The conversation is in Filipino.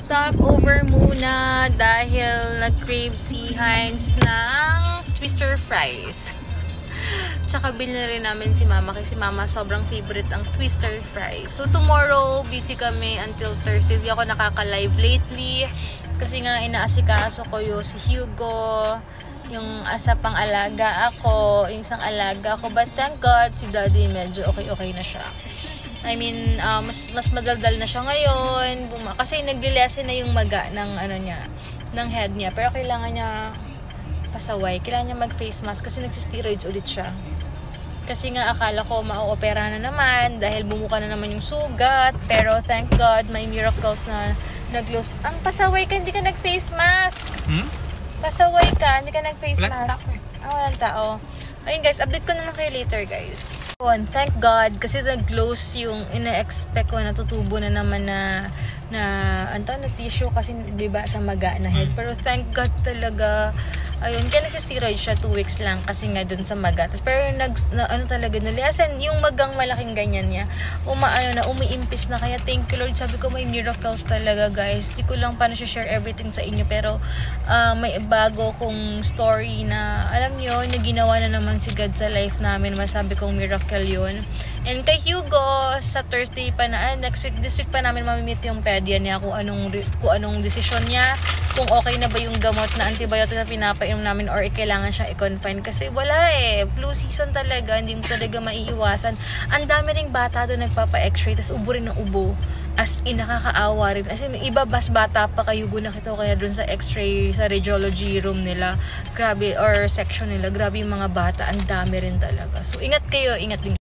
Stopover muna dahil nag-crave si Heinz ng twister fries. Tsaka bilhin na rin namin si Mama kasi si Mama sobrang favorite ang twister fries. So tomorrow, busy kami until Thursday. Di ako nakaka-live lately kasi nga inaasikaso ko yung si Hugo, yung asa pang alaga ako, yung isang alaga ako. But thank God, si Daddy medyo okay na siya. I mean, mas madaldal na siya ngayon. Kasi nagli-lessen na yung maga ng ng head niya. Pero kailangan niya pasaway. Kailangan niya mag-face mask kasi nagsisteroids ulit siya. Kasi nga akala ko ma-opera na naman dahil bumuka na naman yung sugat. Pero thank God, may miracles na nag-lose. Ang pasaway ka, hindi ka nag-face mask. Pasaway ka, hindi ka nag-face mask. Walang tao. Ayun guys, update ko na lang kayo later guys. Thank God kasi nag-close yung ina-expect ko, natutubo na naman na tissue kasi diba sa maga na head. Pero thank God talaga, ayun, kaya nag-steroid siya 2 weeks lang kasi nga dun sa maga. Pero talaga naliasan yung magang malaking ganyan niya. Umiimpis na, kaya thank you Lord. Sabi ko may miracles talaga guys. Di ko lang paano share everything sa inyo pero may bago kong story na alam nyo, na ginawa na naman si God sa life namin. Masabi kong miracle yun. And kay Hugo, sa Thursday pa na, this week pa namin mamimit yung pedya niya kung anong desisyon niya, kung okay na ba yung gamot na antibiotic na pinapainom namin or kailangan siyang i-confine. Kasi wala flu season talaga, hindi mo talaga maiiwasan. Ang dami ring bata doon nagpapa-x-ray, tas ubo rin ng ubo. As in, nakakaawa rin. As in, iba bas bata pa kayo, nakita ko kaya doon sa x-ray, sa radiology room nila. Grabe, or section nila. Grabe yung mga bata, ang dami rin talaga. So, ingat kayo, ingat din.